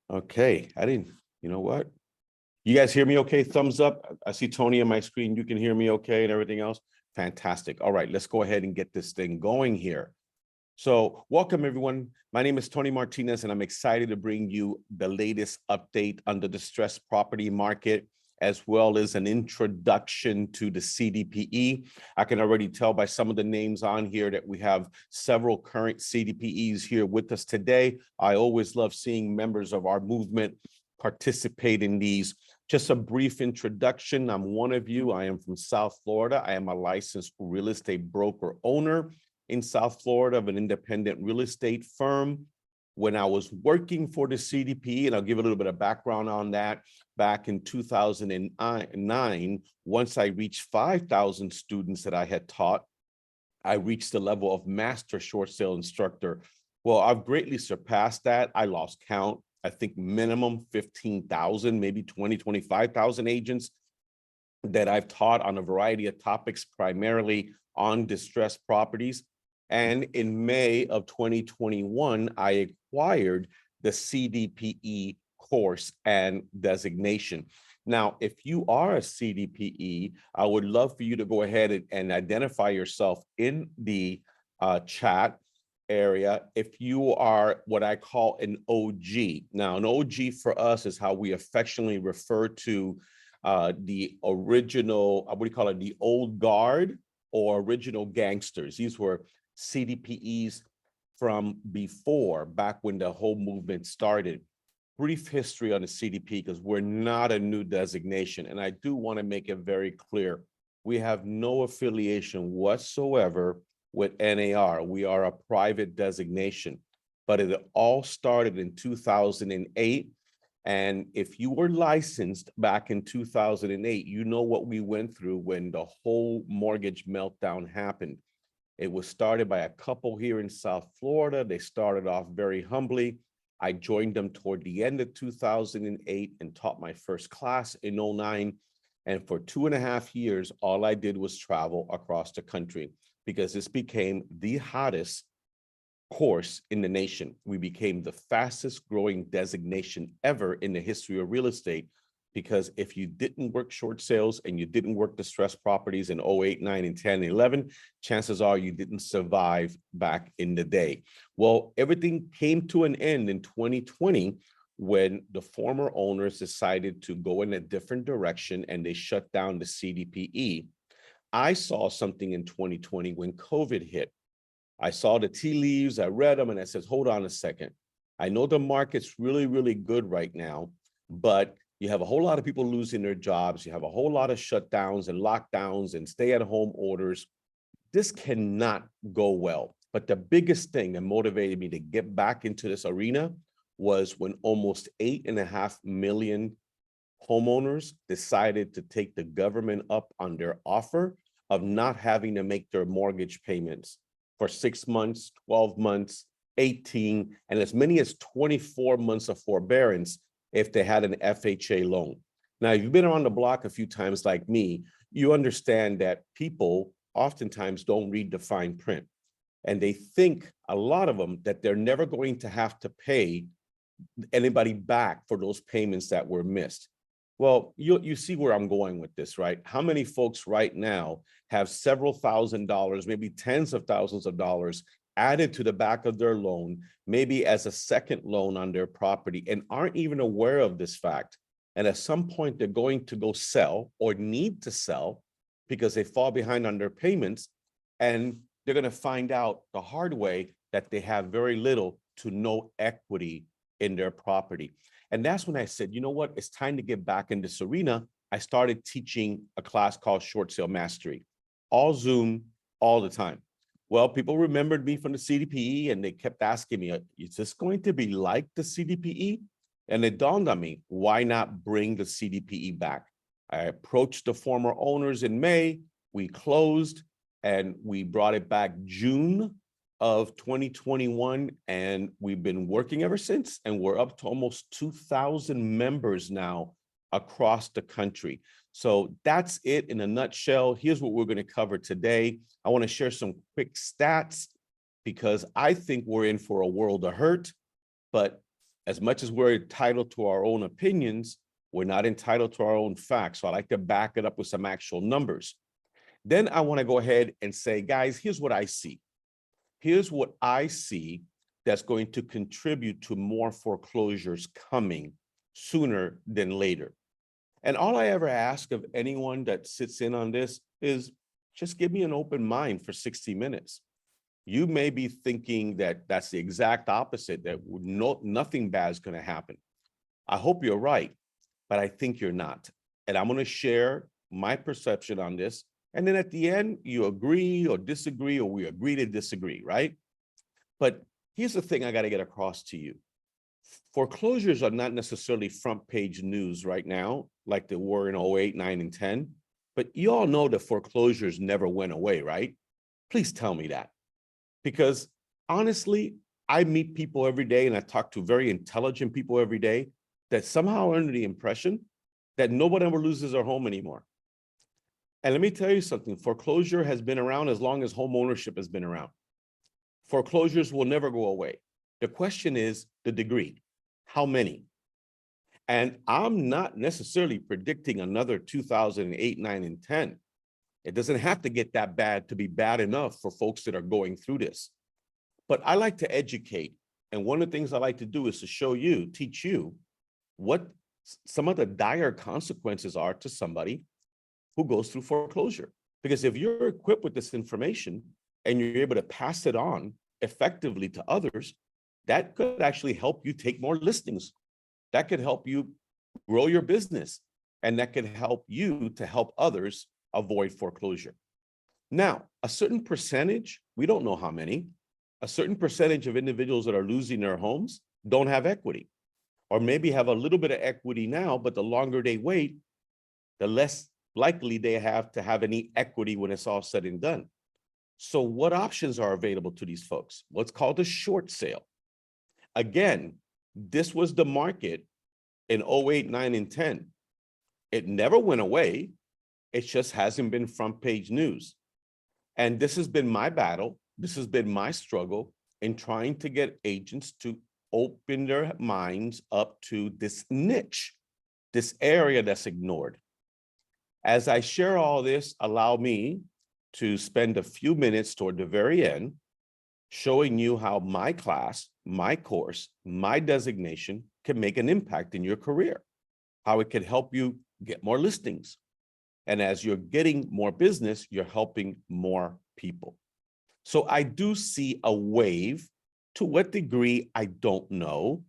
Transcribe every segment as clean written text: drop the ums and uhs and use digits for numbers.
Okay, you know what? You guys hear me okay? Thumbs up. I see Tony on my screen. You can hear me okay and everything else. Fantastic. All right, let's go ahead and get this thing going here. So welcome everyone. My name is Tony Martinez and I'm excited to bring you the latest update on the distressed property market, as well as an introduction to the CDPE. I can already tell by some of the names on here that we have several current CDPEs here with us today. I always love seeing members of our movement participate in these. Just a brief introduction. I'm one of you. I am from South Florida. I am a licensed real estate broker owner in South Florida of an independent real estate firm. When I was working for the CDPE, and I'll give a little bit of background on that, back in 2009, once I reached 5,000 students that I had taught, I reached the level of master short sale instructor. Well, I've greatly surpassed that. I lost count. I think minimum 15,000, maybe 20, 25,000 agents that I've taught on a variety of topics, primarily on distressed properties. And in May of 2021, I acquired the CDPE course and designation. Now, if you are a CDPE, I would love for you to go ahead and identify yourself in the chat area if you are what I call an OG. Now, an OG for us is how we affectionately refer to the original, what do you call it, the old guard or original gangsters. These were CDPEs from before, back when the whole movement started. Brief history on the CDP, because we're not a new designation. And I do want to make it very clear, we have no affiliation whatsoever with NAR. We are a private designation, but it all started in 2008. And if you were licensed back in 2008, you know what we went through when the whole mortgage meltdown happened. It was started by a couple here in South Florida. They started off very humbly. I joined them toward the end of 2008 and taught my first class in 2009. And for 2.5 years, all I did was travel across the country because this became the hottest course in the nation. We became the fastest growing designation ever in the history of real estate, because if you didn't work short sales and you didn't work distressed properties in 08, 9, and 10, and 11, chances are you didn't survive back in the day. Well, everything came to an end in 2020 when the former owners decided to go in a different direction and they shut down the CDPE. I saw something in 2020 when COVID hit. I saw the tea leaves, I read them, and I said, hold on a second. I know the market's really, really good right now, but you have a whole lot of people losing their jobs. You have a whole lot of shutdowns and lockdowns and stay-at-home orders. This cannot go well. But the biggest thing that motivated me to get back into this arena was when almost 8.5 million homeowners decided to take the government up on their offer of not having to make their mortgage payments for 6 months, 12 months, 18, and as many as 24 months of forbearance if they had an FHA loan. Now, if you've been around the block a few times like me, you understand that people oftentimes don't read the fine print. And they think, a lot of them, that they're never going to have to pay anybody back for those payments that were missed. Well, you see where I'm going with this, right? How many folks right now have several $1,000s, maybe tens of thousands of dollars added to the back of their loan, maybe as a second loan on their property, and aren't even aware of this fact? And at some point, they're going to go sell or need to sell because they fall behind on their payments, and they're going to find out the hard way that they have very little to no equity in their property. And that's when I said, you know what, it's time to get back in this arena. I started teaching a class called Short Sale Mastery, all Zoom, all the time. Well, people remembered me from the CDPE and they kept asking me, is this going to be like the CDPE? And it dawned on me, why not bring the CDPE back? I approached the former owners in May, we closed, and we brought it back June of 2021, and we've been working ever since, and we're up to almost 2,000 members now across the country. So that's it in a nutshell. Here's what we're going to cover today. I want to share some quick stats because I think we're in for a world of hurt, but as much as we're entitled to our own opinions, we're not entitled to our own facts. So I like to back it up with some actual numbers. Then I want to go ahead and say, guys, here's what I see. Here's what I see that's going to contribute to more foreclosures coming sooner than later. And all I ever ask of anyone that sits in on this is just give me an open mind for 60 minutes. You may be thinking that that's the exact opposite, that nothing bad is going to happen. I hope you're right, but I think you're not. And I'm going to share my perception on this. And then at the end, you agree or disagree, or we agree to disagree, right? But here's the thing I got to get across to you. Foreclosures are not necessarily front page news right now, like they were in 08, 9, and 10. But you all know that foreclosures never went away, right? Please tell me that. Because honestly, I meet people every day and I talk to very intelligent people every day that somehow are under the impression that nobody ever loses their home anymore. And let me tell you something, foreclosure has been around as long as home ownership has been around. Foreclosures will never go away. The question is the degree, how many? And I'm not necessarily predicting another 2008, 9, and 10. It doesn't have to get that bad to be bad enough for folks that are going through this. But I like to educate. And one of the things I like to do is to show you, teach you what some of the dire consequences are to somebody who goes through foreclosure. Because if you're equipped with this information and you're able to pass it on effectively to others, that could actually help you take more listings. That could help you grow your business. And that could help you to help others avoid foreclosure. Now, a certain percentage, we don't know how many, a certain percentage of individuals that are losing their homes don't have equity, or maybe have a little bit of equity now, but the longer they wait, the less likely they have to have any equity when it's all said and done. So what options are available to these folks? What's called a short sale. Again, this was the market in 08, 9, and 10. It never went away. It just hasn't been front page news. And this has been my battle. This has been my struggle in trying to get agents to open their minds up to this niche, this area that's ignored. As I share all this, allow me to spend a few minutes toward the very end showing you how my class, my course, my designation can make an impact in your career, how it can help you get more listings. And as you're getting more business, you're helping more people. So I do see a wave. To what degree, I don't know.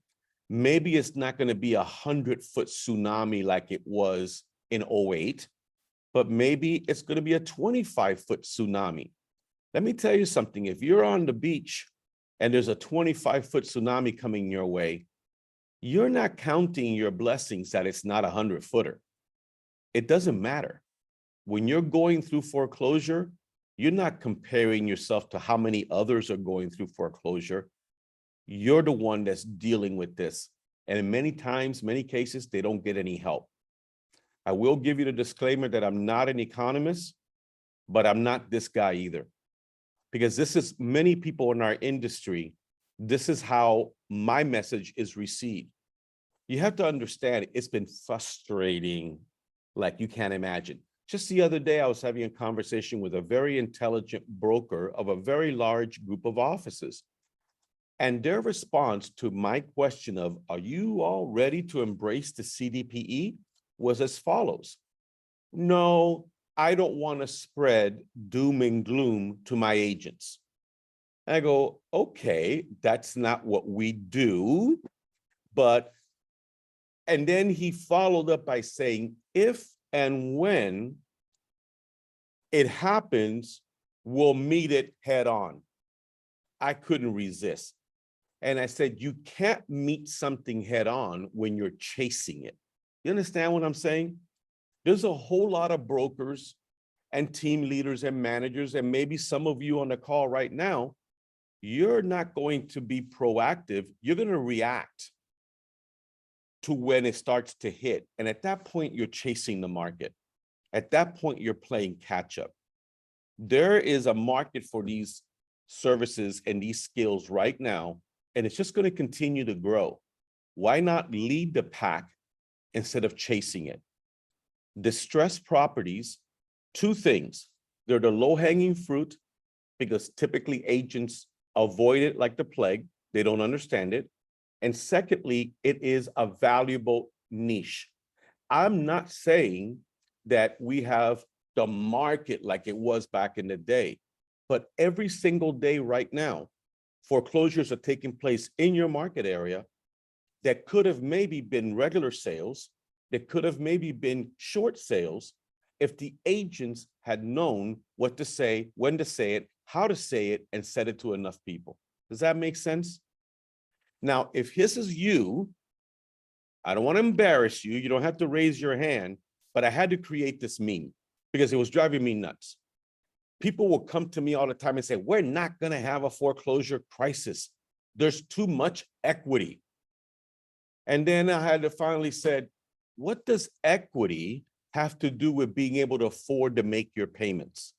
Maybe it's not going to be 100-foot tsunami like it was in 08, but maybe it's going to be a 25-foot tsunami. Let me tell you something. If you're on the beach and there's a 25-foot tsunami coming your way, you're not counting your blessings that it's not a 100-footer. It doesn't matter. When you're going through foreclosure, you're not comparing yourself to how many others are going through foreclosure. You're the one that's dealing with this. And in many times, many cases, they don't get any help. I will give you the disclaimer that I'm not an economist, but I'm not this guy either. Because this is many people in our industry, this is how my message is received. You have to understand, it's been frustrating like you can't imagine. Just the other day, I was having a conversation with a very intelligent broker of a very large group of offices. And their response to my question of, are you all ready to embrace the CDPE, was as follows. No, I don't want to spread doom and gloom to my agents. And I go, okay, that's not what we do. But, and then he followed up by saying, if and when it happens, we'll meet it head on. I couldn't resist. And I said, you can't meet something head on when you're chasing it. You understand what I'm saying? There's a whole lot of brokers and team leaders and managers, and maybe some of you on the call right now, you're not going to be proactive. You're going to react to when it starts to hit. And at that point, you're chasing the market. At that point, you're playing catch up. There is a market for these services and these skills right now, and it's just going to continue to grow. Why not lead the pack instead of chasing it? Distressed properties, two things. They're the low-hanging fruit because typically agents avoid it like the plague. They don't understand it. And secondly, it is a valuable niche. I'm not saying that we have the market like it was back in the day, but every single day right now, foreclosures are taking place in your market area that could have maybe been regular sales, that could have maybe been short sales if the agents had known what to say, when to say it, how to say it, and said it to enough people. Does that make sense? Now, if this is you, I don't want to embarrass you. You don't have to raise your hand, but I had to create this meme because it was driving me nuts. People will come to me all the time and say, we're not going to have a foreclosure crisis. There's too much equity. And then I had to finally said, what does equity have to do with being able to afford to make your payments?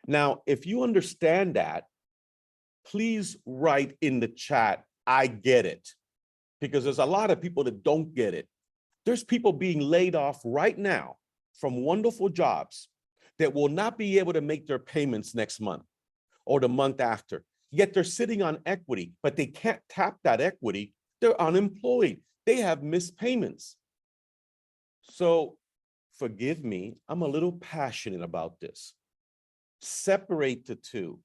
Now, if you understand that, please write in the chat, I get it. Because there's a lot of people that don't get it. There's people being laid off right now from wonderful jobs that will not be able to make their payments next month or the month after. Yet they're sitting on equity, but they can't tap that equity. They're unemployed. They have missed payments. So forgive me, I'm a little passionate about this. Separate the two.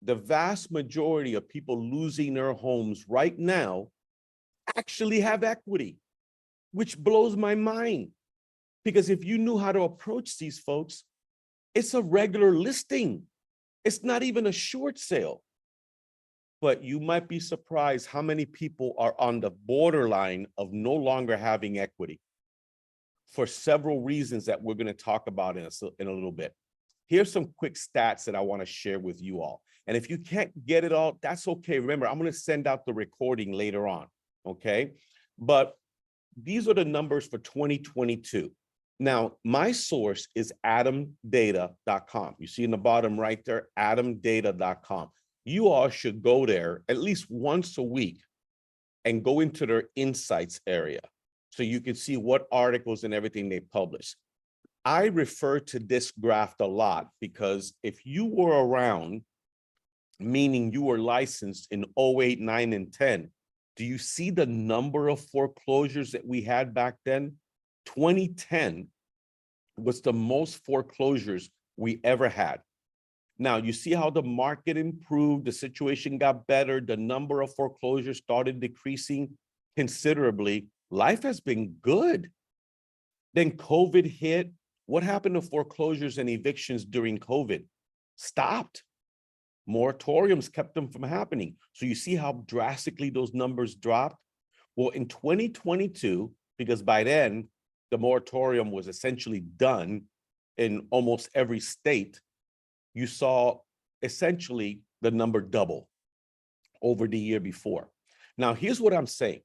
The vast majority of people losing their homes right now actually have equity, which blows my mind. Because if you knew how to approach these folks, it's a regular listing. It's not even a short sale. But you might be surprised how many people are on the borderline of no longer having equity for several reasons that we're going to talk about in a little bit. Here's some quick stats that I want to share with you all. And if you can't get it all, that's okay. Remember, I'm going to send out the recording later on. Okay. But these are the numbers for 2022. Now, my source is adamdata.com. You see in the bottom right there, adamdata.com. You all should go there at least once a week and go into their insights area so you can see what articles and everything they publish. I refer to this graph a lot because if you were around, meaning you were licensed in 08, 9, and 10, do you see the number of foreclosures that we had back then? 2010 was the most foreclosures we ever had. Now, you see how the market improved, the situation got better, the number of foreclosures started decreasing considerably. Life has been good. Then COVID hit. What happened to foreclosures and evictions during COVID? Stopped. Moratoriums kept them from happening. So you see how drastically those numbers dropped? Well, in 2022, because by then, the moratorium was essentially done in almost every state, you saw essentially the number double over the year before. Now, here's what I'm saying,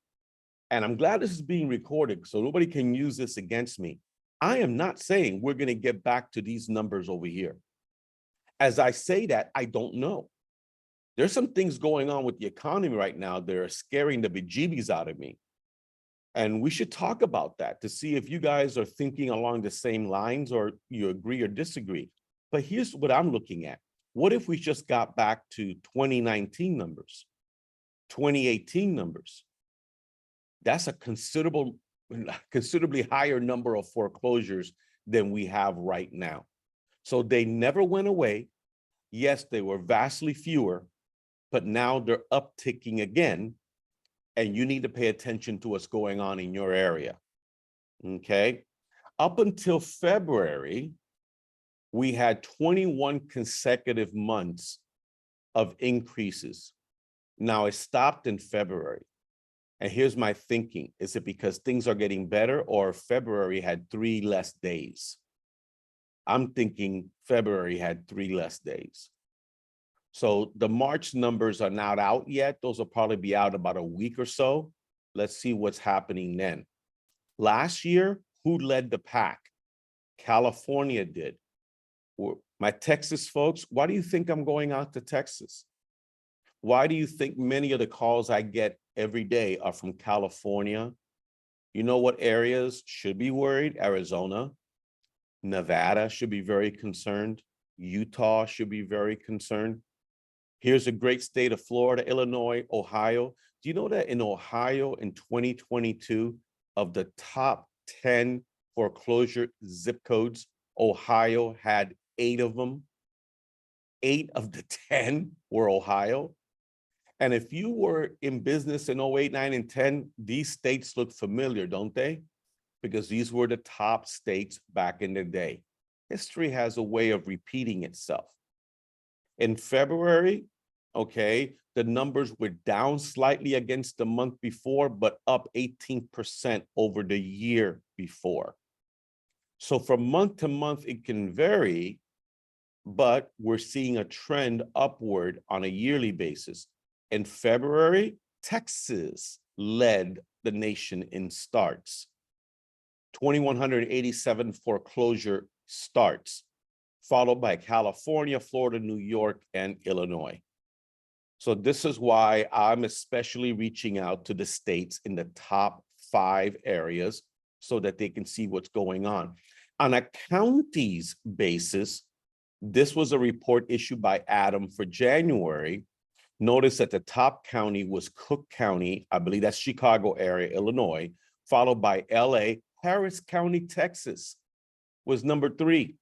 and I'm glad this is being recorded so nobody can use this against me. I am not saying we're going to get back to these numbers over here. As I say that, I don't know. There's some things going on with the economy right now that are scaring the bejeebies out of me. And we should talk about that to see if you guys are thinking along the same lines or you agree or disagree. But here's what I'm looking at. What if we just got back to 2019 numbers, 2018 numbers? That's a considerably higher number of foreclosures than we have right now. So they never went away. Yes, they were vastly fewer, but now they're upticking again. And you need to pay attention to what's going on in your area. Okay. Up until February, we had 21 consecutive months of increases. Now it stopped in February. And here's my thinking. Is it because things are getting better or February had 3 less days? I'm thinking February had 3 less days. So the March numbers are not out yet. Those will probably be out about a week or so. Let's see what's happening then. Last year, who led the pack? California did. My Texas folks, why do you think I'm going out to Texas? Why do you think many of the calls I get every day are from California? You know what areas should be worried? Arizona, Nevada should be very concerned. Utah should be very concerned. Here's a great state of Florida, Illinois, Ohio. Do you know that in Ohio in 2022, of the top 10 foreclosure zip codes, Ohio had 8 of them? 8 of the 10 were Ohio. And if you were in business in 08, 9, and 10, these states look familiar, don't they? Because these were the top states back in the day. History has a way of repeating itself. In February, okay, the numbers were down slightly against the month before, but up 18% over the year before. So from month to month, it can vary, but we're seeing a trend upward on a yearly basis. In February, Texas led the nation in starts. 2,187 foreclosure starts, followed by California, Florida, New York, and Illinois. So this is why I'm especially reaching out to the states in the top 5 areas so that they can see what's going on. On a counties basis, this was a report issued by Adam for January. Notice that the top county was Cook County, I believe that's Chicago area, Illinois, followed by LA. Harris County, Texas was number 3.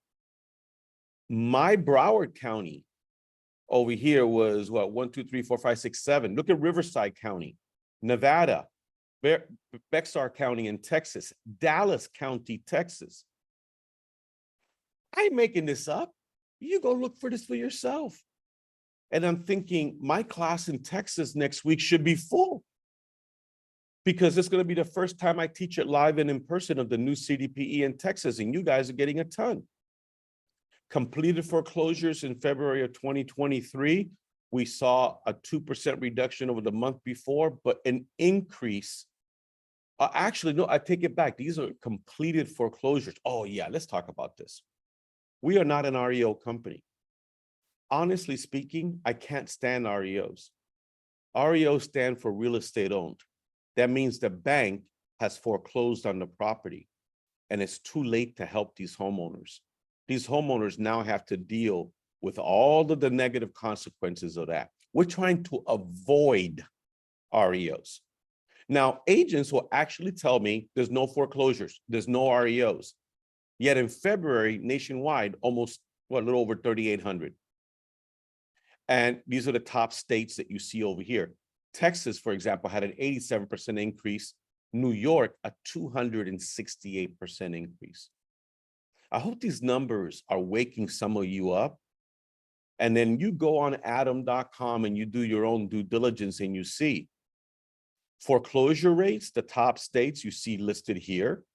My Broward County over here was what, 1, 2, 3, 4, 5, 6, 7. Look at Riverside County, Nevada, Bexar County in Texas, Dallas County, Texas. I ain't making this up. You go look for this for yourself. And I'm thinking my class in Texas next week should be full, because it's going to be the first time I teach it live and in person of the new CDPE in Texas, and you guys are getting a ton. Completed foreclosures in February of 2023, we saw a 2% reduction over the month before, but an increase. Actually, no, I take it back. These are completed foreclosures. Oh yeah, let's talk about this. We are not an REO company. Honestly speaking, I can't stand REOs. REOs stand for real estate owned. That means the bank has foreclosed on the property and it's too late to help these homeowners. These homeowners now have to deal with all of the negative consequences of that. We're trying to avoid REOs. Now, agents will actually tell me there's no foreclosures, there's no REOs. Yet in February, nationwide, almost, a little over 3,800. And these are the top states that you see over here. Texas, for example, had an 87% increase. New York, a 268% increase. I hope these numbers are waking some of you up. And then you go on adam.com and you do your own due diligence and you see foreclosure rates, the top states you see listed here.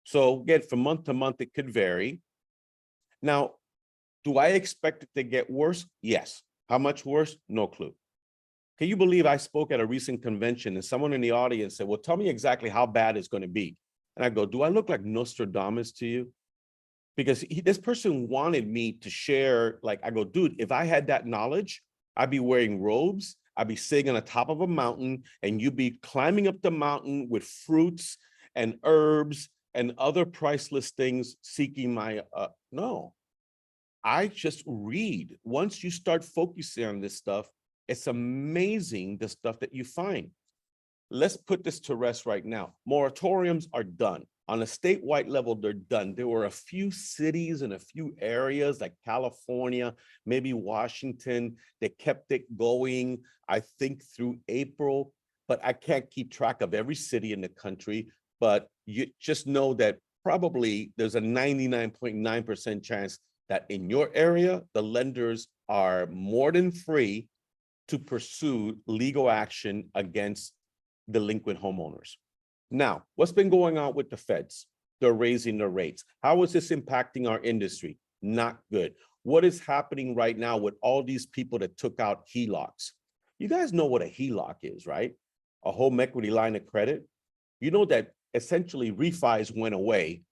So again, from month to month, it could vary. Now, do I expect it to get worse? Yes. How much worse? No clue. Can you believe I spoke at a recent convention and someone in the audience said, well, tell me exactly how bad it's going to be. And I go, do I look like Nostradamus to you? Because this person wanted me to share, like, I go, dude, if I had that knowledge, I'd be wearing robes, I'd be sitting on the top of a mountain, and you'd be climbing up the mountain with fruits and herbs and other priceless things seeking my, no. I just read. Once you start focusing on this stuff, it's amazing the stuff that you find. Let's put this to rest right now. Moratoriums are done. On a statewide level, they're done. There were a few cities and a few areas like California, maybe Washington, that kept it going, I think, through April, but I can't keep track of every city in the country. But you just know that probably there's a 99.9% chance that in your area, the lenders are more than free to pursue legal action against delinquent homeowners. Now, what's been going on with the feds? They're raising their rates. How is this impacting our industry? Not good. What is happening right now with all these people that took out HELOCs? You guys know what a HELOC is, right? A home equity line of credit. You know that essentially refis went away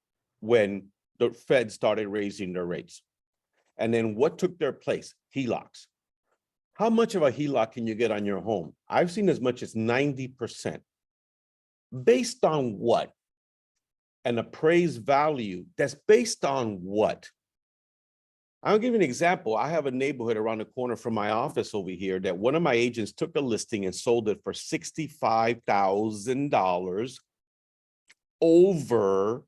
when the Fed started raising their rates. And then what took their place? HELOCs. How much of a HELOC can you get on your home? I've seen as much as 90%. Based on what? An appraised value that's based on what? I'll give you an example. I have a neighborhood around the corner from my office over here that one of my agents took a listing and sold it for $65,000 over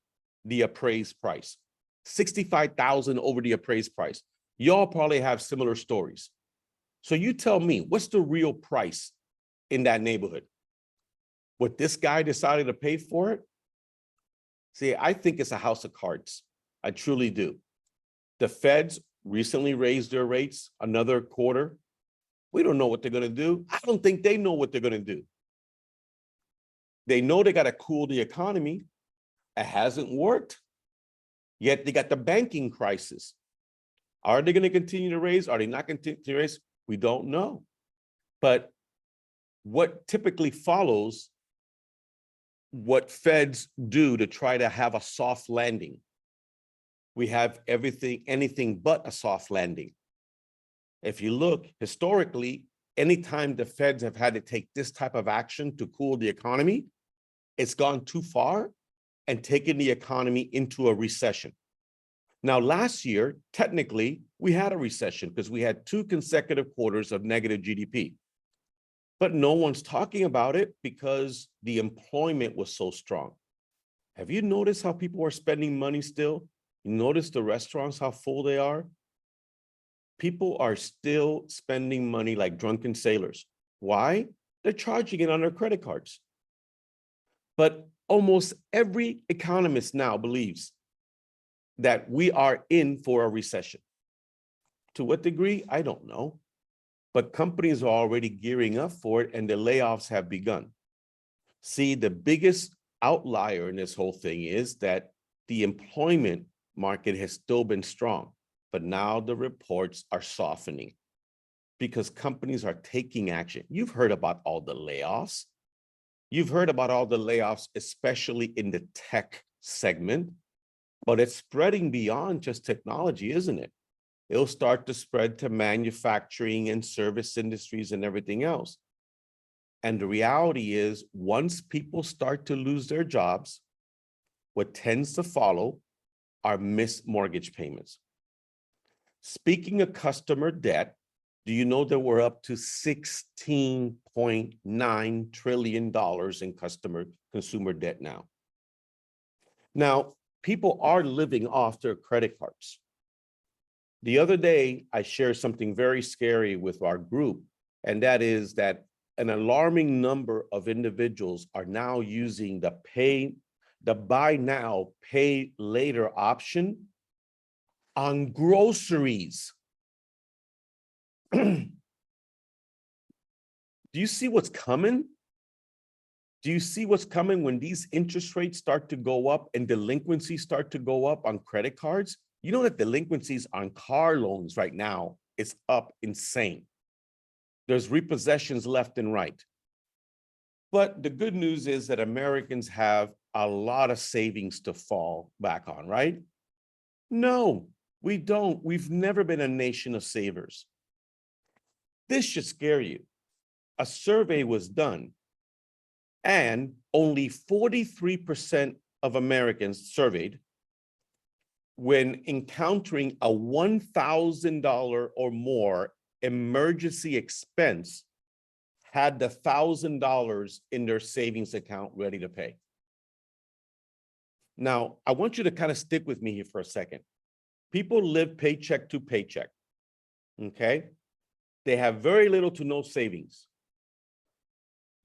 the appraised price. $65,000 over the appraised price. Y'all probably have similar stories. So you tell me, what's the real price in that neighborhood? What this guy decided to pay for it? See, I think it's a house of cards. I truly do. The feds recently raised their rates another quarter. We don't know what they're going to do. I don't think they know what they're going to do. They know they got to cool the economy. It hasn't worked. Yet they got the banking crisis. Are they going to continue to raise? Are they not going to continue to raise? We don't know. But what typically follows what feds do to try to have a soft landing? We have anything but a soft landing. If you look historically, anytime the feds have had to take this type of action to cool the economy, it's gone too far and taken the economy into a recession. Now, last year, technically, we had a recession because we had 2 consecutive quarters of negative GDP. But no one's talking about it because the employment was so strong. Have you noticed how people are spending money still? You notice the restaurants, how full they are? People are still spending money like drunken sailors. Why? They're charging it on their credit cards. But almost every economist now believes that we are in for a recession. To what degree? I don't know. But companies are already gearing up for it and the layoffs have begun. See, the biggest outlier in this whole thing is that the employment market has still been strong, but now the reports are softening because companies are taking action. You've heard about all the layoffs. You've heard about all the layoffs, especially in the tech segment, but it's spreading beyond just technology, isn't it? It'll start to spread to manufacturing and service industries and everything else. And the reality is, once people start to lose their jobs, what tends to follow are missed mortgage payments. Speaking of customer debt, do you know that we're up to $16.9 trillion in consumer debt now? Now, people are living off their credit cards. The other day, I shared something very scary with our group, and that is that an alarming number of individuals are now using the buy now, pay later option on groceries. Do you see what's coming? Do you see what's coming when these interest rates start to go up and delinquencies start to go up on credit cards? You know that delinquencies on car loans right now is up insane. There's repossessions left and right. But the good news is that Americans have a lot of savings to fall back on, right? No, we don't. We've never been a nation of savers. This should scare you. A survey was done, and only 43% of Americans surveyed, when encountering a $1,000 or more emergency expense, had the $1,000 in their savings account ready to pay. Now, I want you to kind of stick with me here for a second. People live paycheck to paycheck, okay? They have very little to no savings.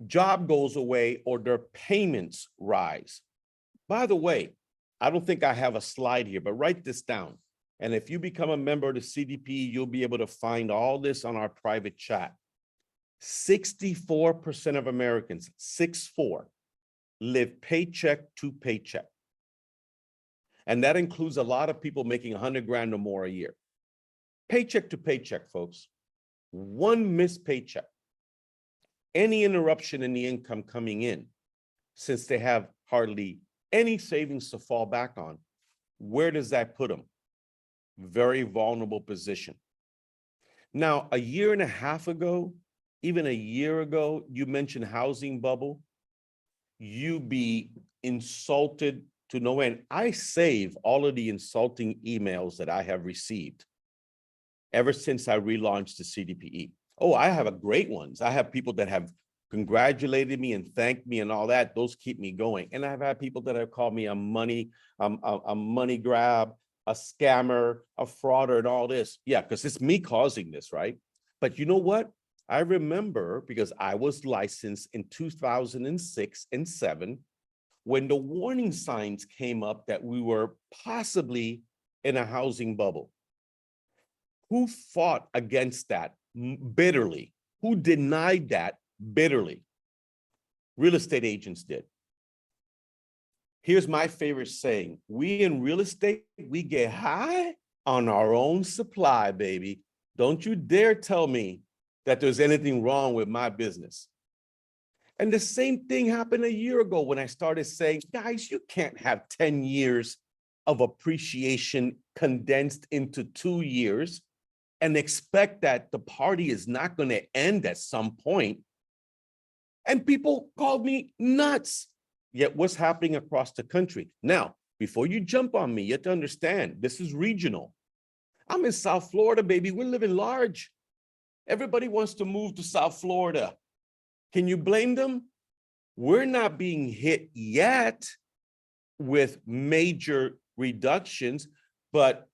Job goes away or their payments rise. By the way, I don't think I have a slide here, but write this down. And if you become a member of the CDPE, you'll be able to find all this on our private chat. 64% of Americans, 6'4", live paycheck to paycheck. And that includes a lot of people making 100 grand or more a year. Paycheck to paycheck, folks. One missed paycheck, any interruption in the income coming in, since they have hardly any savings to fall back on, where does that put them? Very vulnerable position. Now, a year and a half ago, even a year ago, you mentioned housing bubble. You be insulted to no end. I save all of the insulting emails that I have received ever since I relaunched the CDPE. Oh, I have great ones. I have people that have congratulated me and thanked me and all that. Those keep me going. And I've had people that have called me a money grab, a scammer, a frauder, and all this. Yeah, because it's me causing this, right? But you know what? I remember, because I was licensed in 2006 and 7, when the warning signs came up that we were possibly in a housing bubble. Who fought against that bitterly? Who denied that bitterly? Real estate agents did. Here's my favorite saying. We in real estate, we get high on our own supply, baby. Don't you dare tell me that there's anything wrong with my business. And the same thing happened a year ago when I started saying, guys, you can't have 10 years of appreciation condensed into 2 years and expect that the party is not going to end at some point. And people called me nuts. Yet what's happening across the country? Now, before you jump on me, you have to understand, this is regional. I'm in South Florida, baby. We're living large. Everybody wants to move to South Florida. Can you blame them? We're not being hit yet with major reductions, but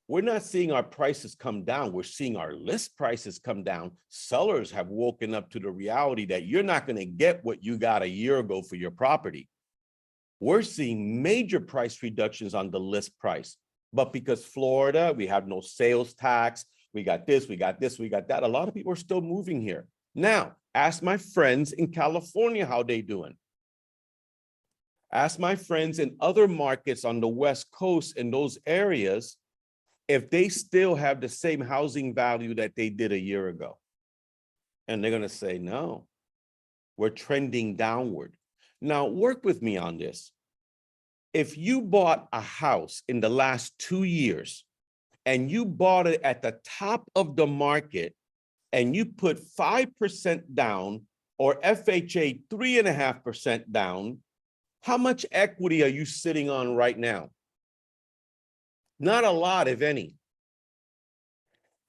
we're not seeing our prices come down. We're seeing our list prices come down. Sellers have woken up to the reality that you're not going to get what you got a year ago for your property. We're seeing major price reductions on the list price. But because Florida, we have no sales tax, we got this, we got this, we got that. A lot of people are still moving here. Now, ask my friends in California how they doing. Ask my friends in other markets on the West Coast in those areas if they still have the same housing value that they did a year ago. And they're going to say, no, we're trending downward. Now, work with me on this. If you bought a house in the last 2 years and you bought it at the top of the market and you put 5% down or FHA 3.5% down, how much equity are you sitting on right now? Not a lot, if any.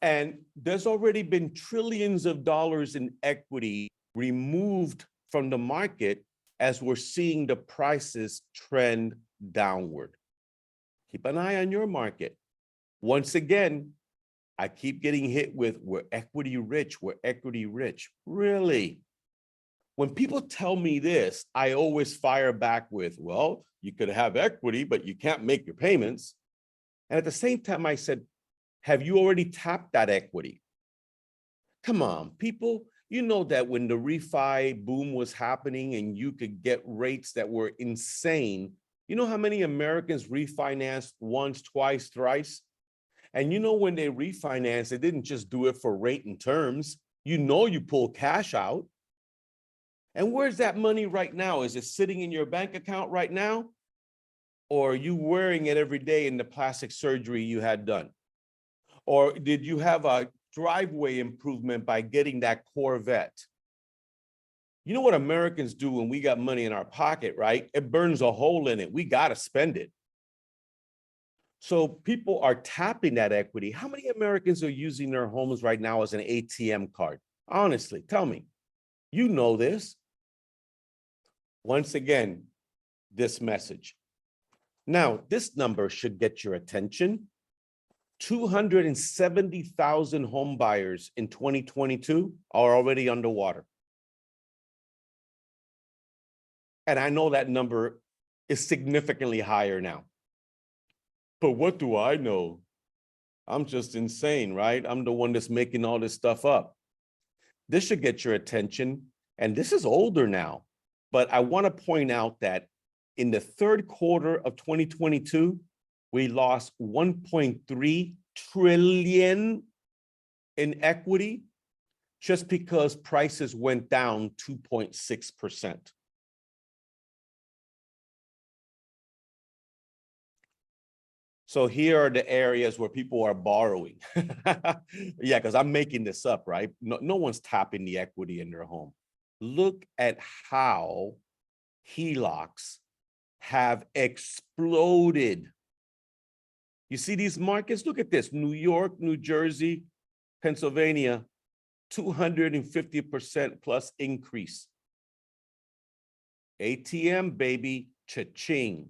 And there's already been trillions of dollars in equity removed from the market as we're seeing the prices trend downward. Keep an eye on your market. Once again, I keep getting hit with, we're equity rich, we're equity rich. Really? When people tell me this, I always fire back with, well, you could have equity, but you can't make your payments. And at the same time, I said, have you already tapped that equity? Come on, people. You know that when the refi boom was happening and you could get rates that were insane, you know how many Americans refinanced once, twice, thrice? And you know when they refinanced, they didn't just do it for rate and terms. You know you pull cash out. And where's that money right now? Is it sitting in your bank account right now? Or are you wearing it every day in the plastic surgery you had done? Or did you have a driveway improvement by getting that Corvette? You know what Americans do when we got money in our pocket, right? It burns a hole in it. We got to spend it. So people are tapping that equity. How many Americans are using their homes right now as an ATM card? Honestly, tell me. You know this. Once again, this message. Now, this number should get your attention. 270,000 home buyers in 2022 are already underwater. And I know that number is significantly higher now. But what do I know? I'm just insane, right? I'm the one that's making all this stuff up. This should get your attention. And this is older now. But I want to point out that in the third quarter of 2022, we lost 1.3 trillion in equity just because prices went down 2.6%. So here are the areas where people are borrowing. Yeah, because I'm making this up, right? No one's tapping the equity in their home. Look at how HELOCs have exploded. You see these markets? Look at this: New York, New Jersey, Pennsylvania, 250% plus increase. ATM, baby, cha-ching.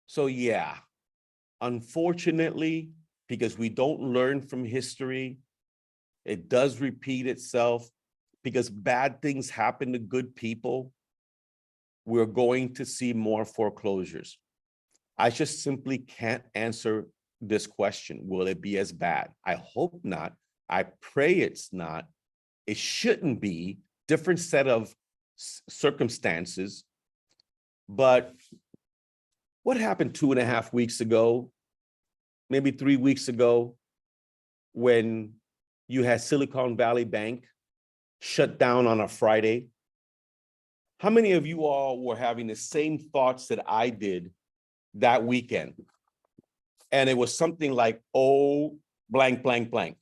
So yeah, unfortunately, because we don't learn from history, it does repeat itself. Because bad things happen to good people, we're going to see more foreclosures. I just simply can't answer this question. Will it be as bad? I hope not. I pray it's not. It shouldn't be. Different set of circumstances. But what happened 2.5 weeks ago, maybe 3 weeks ago, when you had Silicon Valley Bank shut down on a Friday? How many of you all were having the same thoughts that I did that weekend? And it was something like, oh, blank, blank, blank.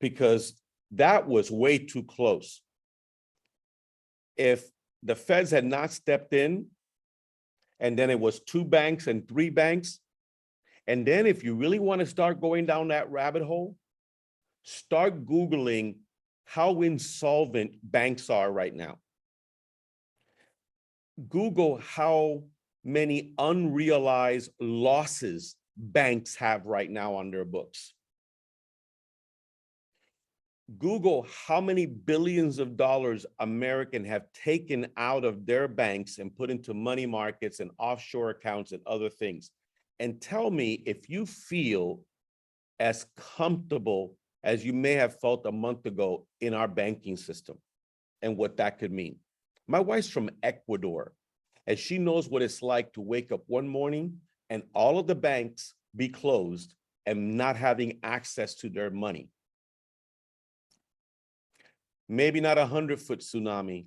Because that was way too close. If the feds had not stepped in, and then it was 2 banks and 3 banks, and then if you really want to start going down that rabbit hole, start Googling how insolvent banks are right now. Google how many unrealized losses banks have right now on their books. Google how many billions of dollars Americans have taken out of their banks and put into money markets and offshore accounts and other things. And tell me if you feel as comfortable as you may have felt a month ago in our banking system and what that could mean. My wife's from Ecuador, and she knows what it's like to wake up one morning and all of the banks be closed and not having access to their money. Maybe not 100-foot tsunami.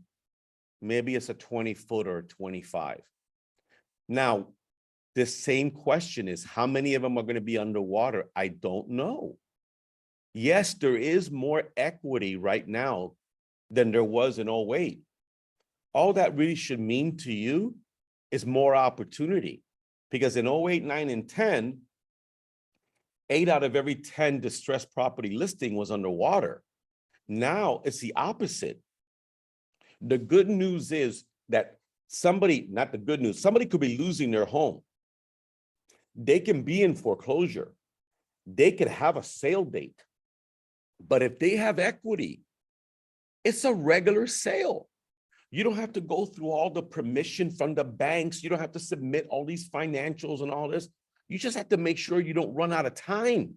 Maybe it's a 20-foot or 25. Now, the same question is, how many of them are going to be underwater? I don't know. Yes, there is more equity right now than there was in 2008. All that really should mean to you is more opportunity. Because in 2008, 9, and 10, 8 out of every 10 distressed property listing was underwater. Now it's the opposite. The good news is that somebody, not the good news, somebody could be losing their home. They can be in foreclosure. They could have a sale date. But if they have equity, it's a regular sale. You don't have to go through all the permission from the banks. You don't have to submit all these financials and all this. You just have to make sure you don't run out of time.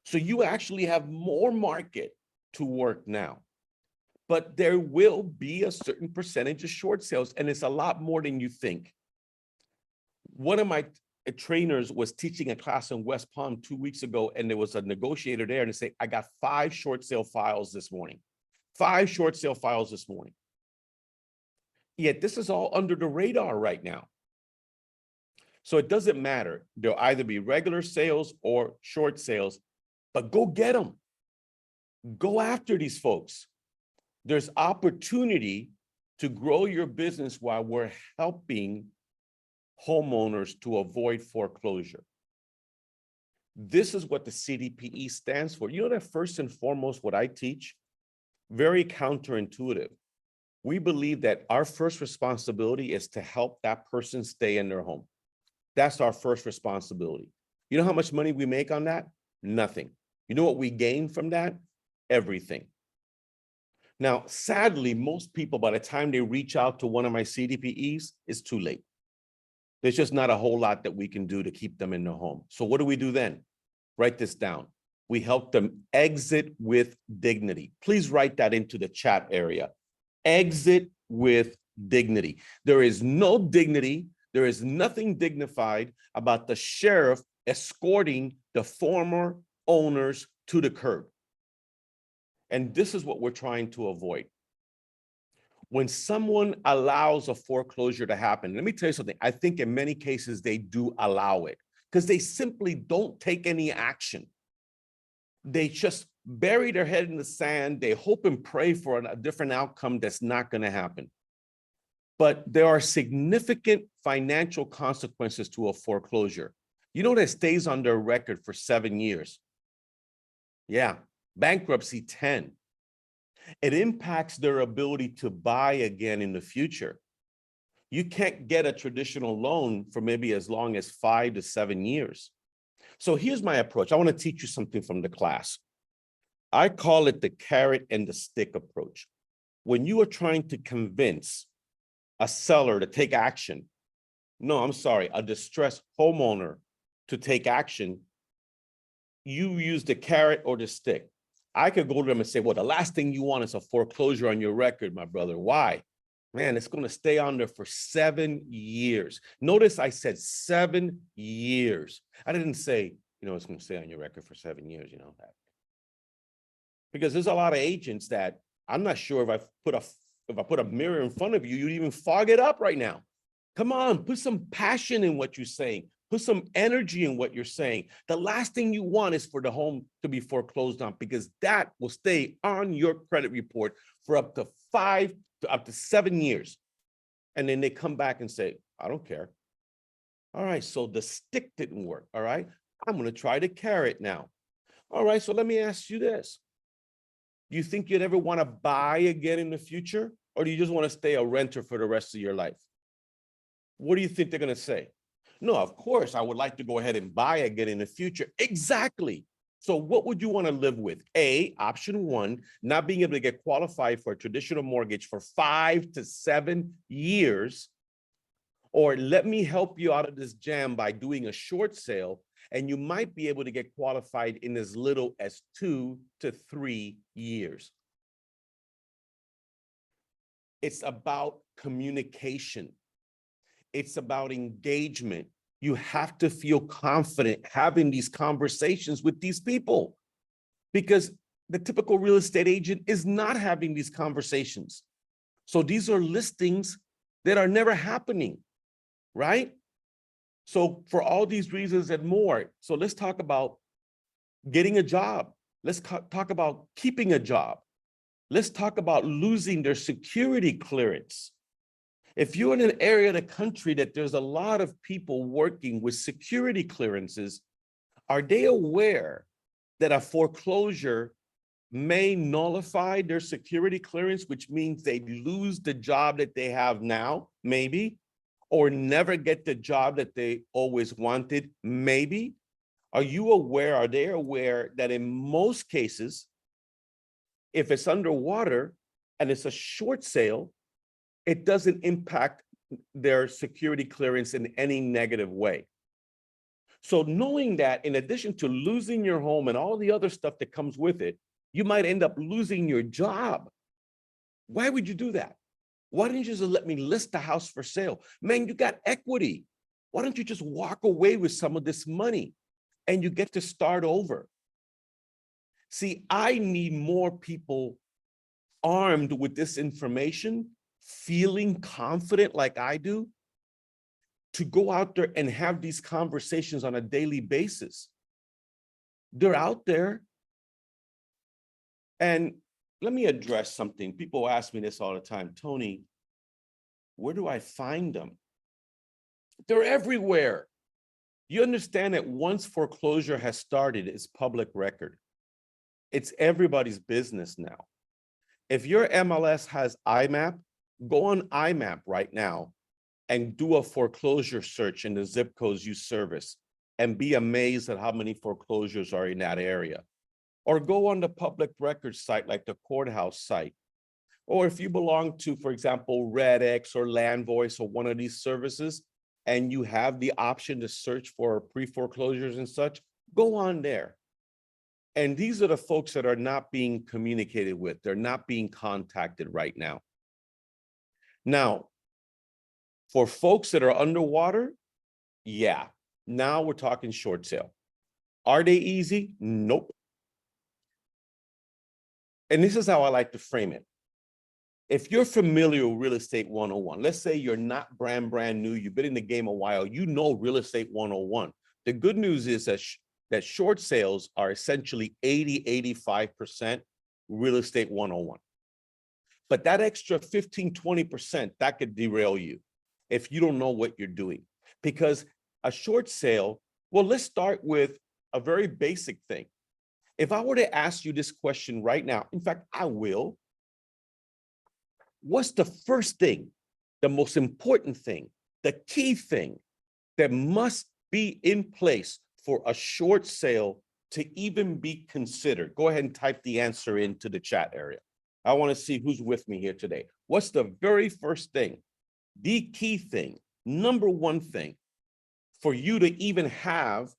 So you actually have more market to work now. But there will be a certain percentage of short sales, and it's a lot more than you think. One of my trainers was teaching a class in West Palm 2 weeks ago, and there was a negotiator there, and they say, I got 5 short sale files this morning. 5 short sale files this morning. Yet this is all under the radar right now. So it doesn't matter. There'll either be regular sales or short sales, but go get them. Go after these folks. There's opportunity to grow your business while we're helping homeowners to avoid foreclosure. This is what the CDPE stands for. You know that first and foremost, what I teach, very counterintuitive. We believe that our first responsibility is to help that person stay in their home. That's our first responsibility. You know how much money we make on that? Nothing. You know what we gain from that? Everything. Now, sadly, most people, by the time they reach out to one of my CDPEs, it's too late. There's just not a whole lot that we can do to keep them in their home. So what do we do then? Write this down. We help them exit with dignity. Please write that into the chat area. Exit with dignity. There is no dignity. There is nothing dignified about the sheriff escorting the former owners to the curb. And this is what we're trying to avoid. when someone allows a foreclosure to happen, let me tell you something. I think in many cases they do allow it because they simply don't take any action. They just bury their head in the sand. They hope and pray for a different outcome that's not going to happen. But there are significant financial consequences to a foreclosure. You know that stays on their record for 7 years. Yeah, bankruptcy 10. It impacts their ability to buy again in the future. You can't get a traditional loan for maybe as long as 5 to 7 years. So here's my approach. I want to teach you something from the class. I call it the carrot and the stick approach. When you are trying to convince a seller to take action, no, I'm sorry, a distressed homeowner to take action, you use the carrot or the stick. I could go to them and say, well, the last thing you want is a foreclosure on your record, my brother. Why? Man, it's going to stay on there for 7 years. Notice I said 7 years. I didn't say, it's going to stay on your record for 7 years, that. Because there's a lot of agents that I'm not sure if I put a mirror in front of you, you'd even fog it up right now. Come on, put some passion in what you're saying. Put some energy in what you're saying. The last thing you want is for the home to be foreclosed on, because that will stay on your credit report for up to 5 to up to 7 years. And then they come back and say, I don't care. All right, so the stick didn't work. All right, I'm going to try the carrot now. All right, so let me ask you this. Do you think you'd ever want to buy again in the future? Or do you just want to stay a renter for the rest of your life? What do you think they're going to say? No, of course, I would like to go ahead and buy again in the future. Exactly. So what would you want to live with? A, option 1, not being able to get qualified for a traditional mortgage for 5 to 7 years. Or let me help you out of this jam by doing a short sale, and you might be able to get qualified in as little as 2 to 3 years. It's about communication. It's about engagement. You have to feel confident having these conversations with these people, because the typical real estate agent is not having these conversations. So these are listings that are never happening, right? So for all these reasons and more, so let's talk about getting a job. Let's talk about keeping a job. Let's talk about losing their security clearance. If you're in an area of the country that there's a lot of people working with security clearances, are they aware that a foreclosure may nullify their security clearance, which means they lose the job that they have now, maybe, or never get the job that they always wanted, maybe? Are you aware, are they aware that in most cases, if it's underwater and it's a short sale, it doesn't impact their security clearance in any negative way? So knowing that, in addition to losing your home and all the other stuff that comes with it, you might end up losing your job. Why would you do that? Why didn't you just let me list the house for sale? Man, you got equity. Why don't you just walk away with some of this money and you get to start over? See, I need more people armed with this information, feeling confident like I do, to go out there and have these conversations on a daily basis. They're out there. And let me address something. People ask me this all the time, Tony, where do I find them? They're everywhere. You understand that once foreclosure has started, it's public record. It's everybody's business now. If your MLS has IMAP, go on IMAP right now and do a foreclosure search in the zip codes you service and be amazed at how many foreclosures are in that area. Or go on the public record site like the courthouse site. Or if you belong to, for example, RedX or Land Voice or one of these services, and you have the option to search for pre-foreclosures and such, go on there. And these are the folks that are not being communicated with. They're not being contacted right now. Now, for folks that are underwater, yeah, now we're talking short sale. Are they easy? Nope. And this is how I like to frame it. If you're familiar with Real Estate 101, let's say you're not brand new, you've been in the game a while, you know Real Estate 101. The good news is that short sales are essentially 85% Real Estate 101. But that extra 15-20%, that could derail you if you don't know what you're doing. Because a short sale, well, let's start with a very basic thing. If I were to ask you this question right now, in fact, I will, what's the first thing, the most important thing, the key thing that must be in place for a short sale to even be considered? Go ahead and type the answer into the chat area. I want to see who's with me here today. What's the very first thing, the key thing, number one thing for you to even have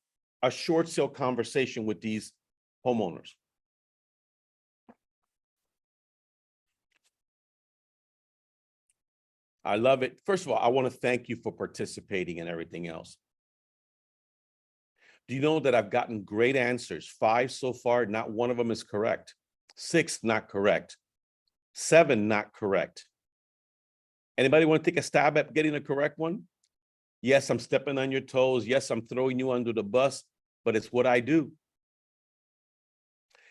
a short sale conversation with these homeowners? I love it. First of all, I want to thank you for participating and everything else. Do you know that I've gotten great answers? 5 so far, not one of them is correct. 6, not correct. 7, not correct. Anybody want to take a stab at getting a correct one? Yes, I'm stepping on your toes. Yes, I'm throwing you under the bus, but it's what I do.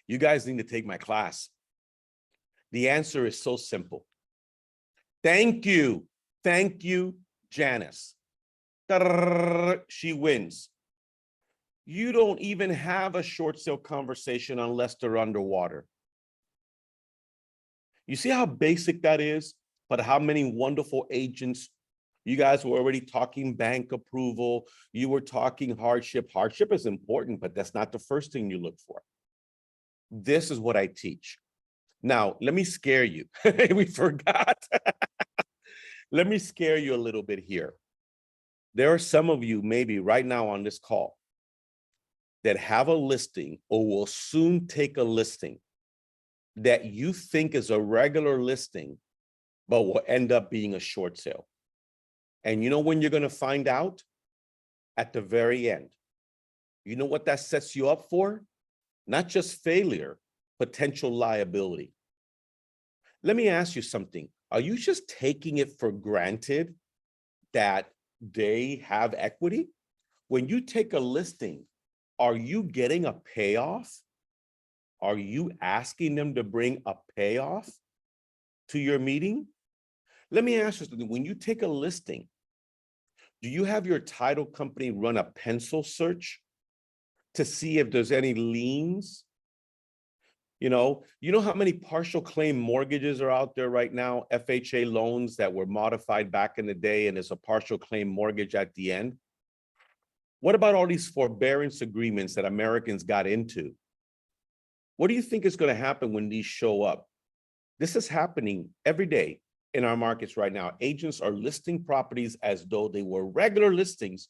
You guys need to take my class. The answer is so simple. Thank you. Thank you, Janice. She wins. You don't even have a short sale conversation unless they're underwater. You see how basic that is, but how many wonderful agents, you guys were already talking bank approval, you were talking hardship. Hardship is important, but that's not the first thing you look for. This is what I teach. Now, let me scare you. We forgot. Let me scare you a little bit here. There are some of you maybe right now on this call that have a listing or will soon take a listing that you think is a regular listing, but will end up being a short sale. And you know when you're going to find out? At the very end. You know what that sets you up for? Not just failure, potential liability. Let me ask you something. Are you just taking it for granted that they have equity? When you take a listing, are you getting a payoff? Are you asking them to bring a payoff to your meeting? Let me ask you something. When you take a listing, do you have your title company run a pencil search to see if there's any liens? You know how many partial claim mortgages are out there right now, FHA loans that were modified back in the day, and it's a partial claim mortgage at the end? What about all these forbearance agreements that Americans got into? What do you think is going to happen when these show up? This is happening every day in our markets right now. Agents are listing properties as though they were regular listings,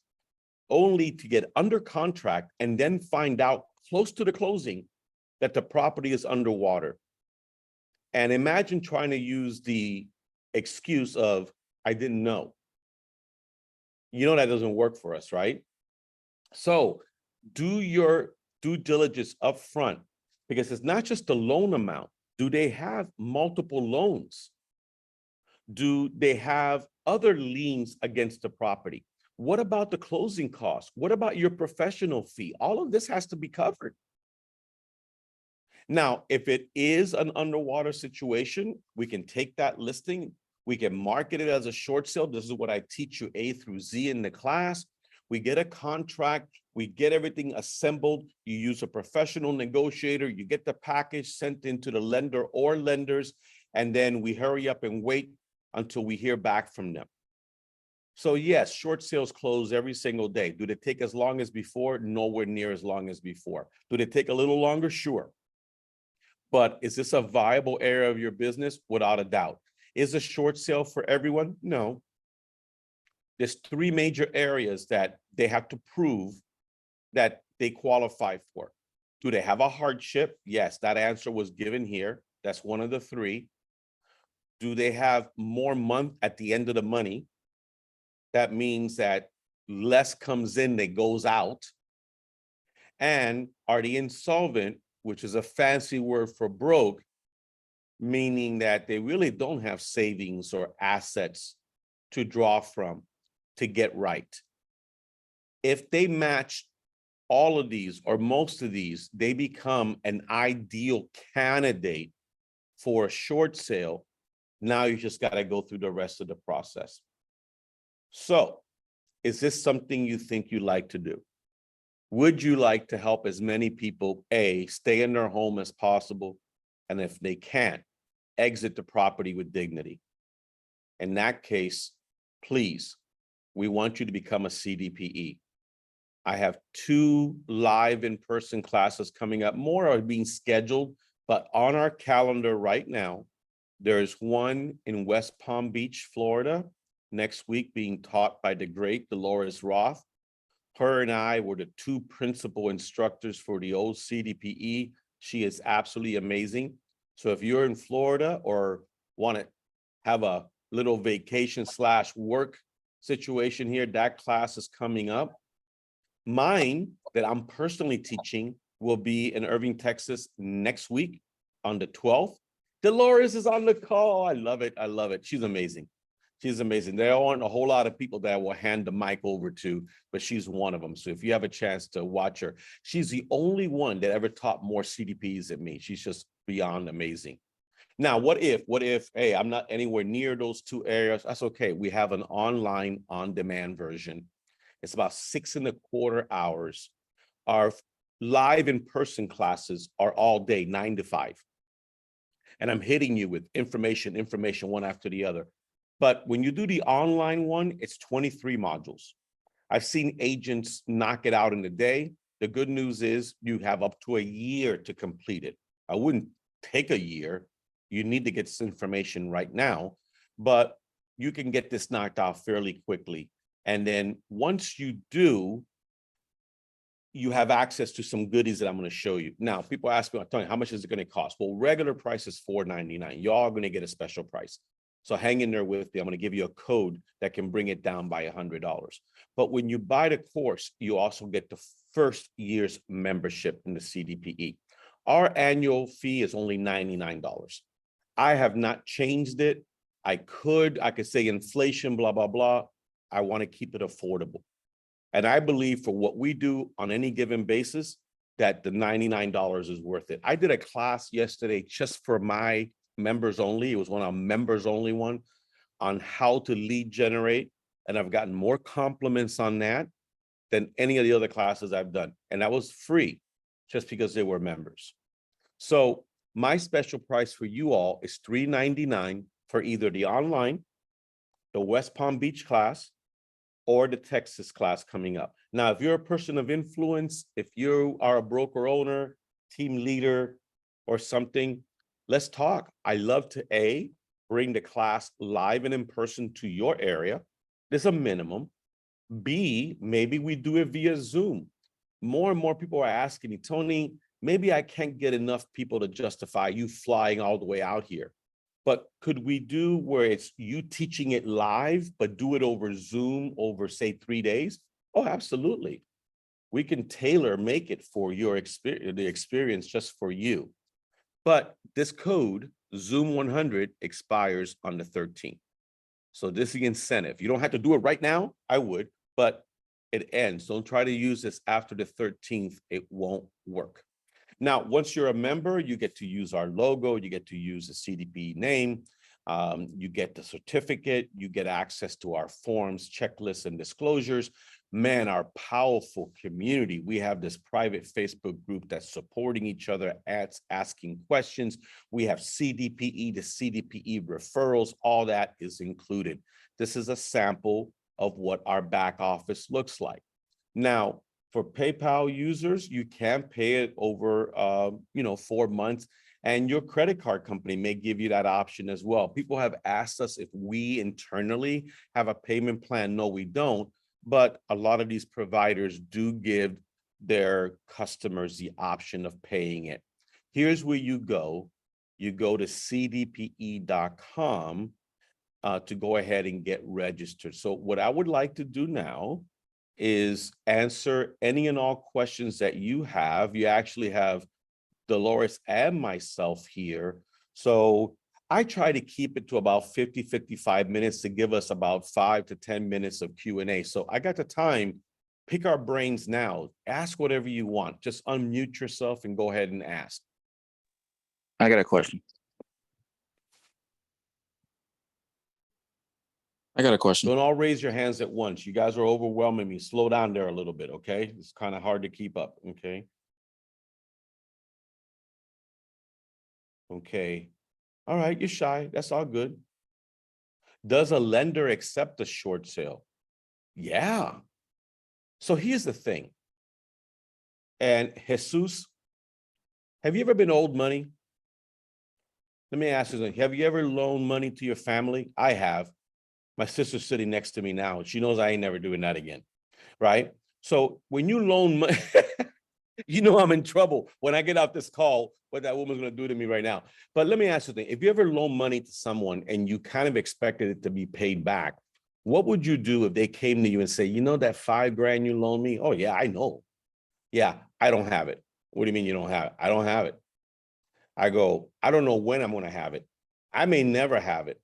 only to get under contract and then find out close to the closing that the property is underwater. And imagine trying to use the excuse of, I didn't know. You know that doesn't work for us, right? So do your due diligence up front, because it's not just the loan amount. Do they have multiple loans? Do they have other liens against the property? What about the closing costs? What about your professional fee? All of this has to be covered. Now, if it is an underwater situation, we can take that listing, we can market it as a short sale. This is what I teach you A through Z in the class. We get a contract, we get everything assembled, you use a professional negotiator, you get the package sent into the lender or lenders, and then we hurry up and wait until we hear back from them. So yes, short sales close every single day. Do they take as long as before? Nowhere near as long as before. Do they take a little longer? Sure. But is this a viable area of your business? Without a doubt. Is a short sale for everyone? No. There's 3 major areas that they have to prove that they qualify for. Do they have a hardship? Yes, that answer was given here. That's one of the 3. Do they have more month at the end of the money? That means that less comes in than goes out. And are they insolvent, which is a fancy word for broke, meaning that they really don't have savings or assets to draw from to get right. If they match all of these or most of these, they become an ideal candidate for a short sale. Now you just got to go through the rest of the process. So, is this something you think you like to do? Would you like to help as many people, A, stay in their home as possible, and if they can't, exit the property with dignity? In that case, please, we want you to become a CDPE. I have 2 live in-person classes coming up. More are being scheduled, but on our calendar right now, there's one in West Palm Beach, Florida, next week being taught by the great Dolores Roth. Her and I were the 2 principal instructors for the old CDPE. She is absolutely amazing. So if you're in Florida or want to have a little vacation / work situation here, that class is coming up. Mine that I'm personally teaching will be in Irving, Texas next week on the 12th. Dolores is on the call. I love it. I love it. She's amazing. She's amazing. There aren't a whole lot of people that I will hand the mic over to, but she's one of them. So if you have a chance to watch her, she's the only one that ever taught more CDPs than me. She's just beyond amazing. Now, what if, hey, I'm not anywhere near those 2 areas? That's okay. We have an online on-demand version. It's about 6.25 hours. Our live in-person classes are all day, 9 to 5. And I'm hitting you with information one after the other. But when you do the online one, it's 23 modules. I've seen agents knock it out in a day. The good news is you have up to a year to complete it. I wouldn't take a year. You need to get this information right now, but you can get this knocked out fairly quickly. And then once you do, you have access to some goodies that I'm going to show you. Now, people ask me, Tony, how much is it going to cost? Well, regular price is $4.99. Y'all are going to get a special price. So hang in there with me. I'm going to give you a code that can bring it down by $100. But when you buy the course, you also get the first year's membership in the CDPE. Our annual fee is only $99. I have not changed it. I could say inflation, blah, blah, blah. I want to keep it affordable. And I believe for what we do on any given basis, that the $99 is worth it. I did a class yesterday just for my members only. It was one of our members only one on how to lead generate. And I've gotten more compliments on that than any of the other classes I've done. And that was free just because they were members. So my special price for you all is $399 for either the online, the West Palm Beach class, or the Texas class coming up. Now, if you're a person of influence, if you are a broker owner, team leader, or something, let's talk. I love to A, bring the class live and in person to your area. There's a minimum. B, maybe we do it via Zoom. More and more people are asking me, Tony, maybe I can't get enough people to justify you flying all the way out here. But could we do where it's you teaching it live, but do it over Zoom over, say, 3 days? Oh, absolutely. We can tailor make it for your experience, the experience just for you. But this code, Zoom 100, expires on the 13th. So this is the incentive. You don't have to do it right now. I would, but it ends. Don't try to use this after the 13th. It won't work. Now, once you're a member, you get to use our logo, you get to use the CDP name, you get the certificate, you get access to our forms, checklists, and disclosures. Man, our powerful community. We have this private Facebook group that's supporting each other, asking questions. We have CDPE to CDPE referrals. All that is included. This is a sample of what our back office looks like. Now, for PayPal users, you can pay it over 4 months, and your credit card company may give you that option as well. People have asked us if we internally have a payment plan. No, we don't, but a lot of these providers do give their customers the option of paying it. Here's where you go. You go to cdpe.com to go ahead and get registered. So what I would like to do now is answer any and all questions that you have. You actually have Dolores and myself here. So I try to keep it to about 50, 55 minutes to give us about 5 to 10 minutes of Q&A. So I got the time. Pick our brains now. Ask whatever you want. Just unmute yourself and go ahead and ask. I got a question. Don't all raise your hands at once. You guys are overwhelming me. Slow down there a little bit, okay? It's kind of hard to keep up, okay? Okay. All right, you're shy. That's all good. Does a lender accept a short sale? Yeah. So here's the thing. And Jesus, have you ever been owed money? Let me ask you something. Have you ever loaned money to your family? I have. My sister's sitting next to me now. She knows I ain't never doing that again, right? So when you loan money, you know I'm in trouble when I get off this call, what that woman's going to do to me right now. But let me ask you something. If you ever loan money to someone and you kind of expected it to be paid back, what would you do if they came to you and say, you know, that $5,000 you loaned me? Oh, yeah, I know. Yeah, I don't have it. What do you mean you don't have it? I don't have it. I go, I don't know when I'm going to have it. I may never have it.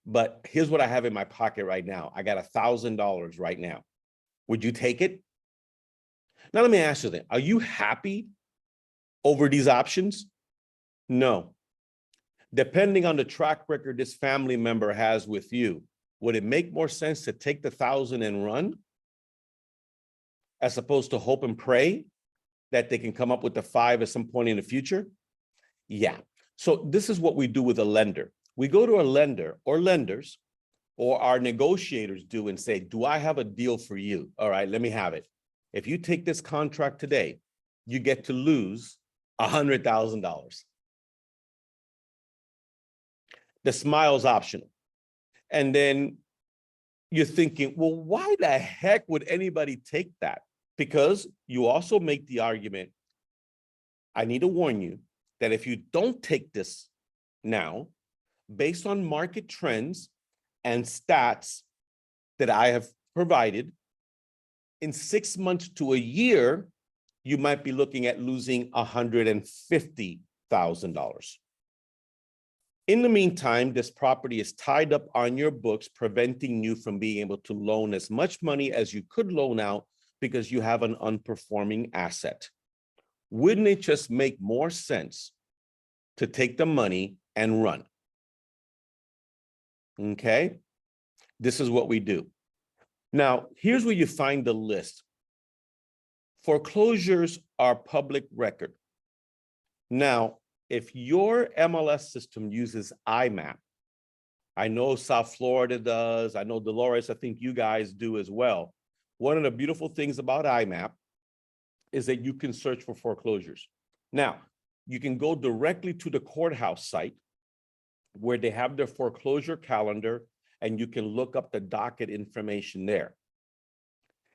But here's what I have in my pocket right now. I got $1,000 right now. Would you take it? Now, let me ask you then, are you happy over these options? No. Depending on the track record this family member has with you, would it make more sense to take the 1,000 and run as opposed to hope and pray that they can come up with the 5 at some point in the future? Yeah. So this is what we do with a lender. We go to a lender or lenders or our negotiators do and say, do I have a deal for you? All right, let me have it. If you take this contract today, you get to lose $100,000. The smile's optional. And then you're thinking, well, why the heck would anybody take that? Because you also make the argument, I need to warn you that if you don't take this now, based on market trends and stats that I have provided, in 6 months to a year, you might be looking at losing $150,000. In the meantime, this property is tied up on your books, preventing you from being able to loan as much money as you could loan out because you have an unperforming asset. Wouldn't it just make more sense to take the money and run? Okay, this is what we do. Now, here's where you find the list. Foreclosures are public record. Now, if your MLS system uses IMAP, I know South Florida does, I know Dolores, I think you guys do as well. One of the beautiful things about IMAP is that you can search for foreclosures. Now, you can go directly to the courthouse site where they have their foreclosure calendar and you can look up the docket information there.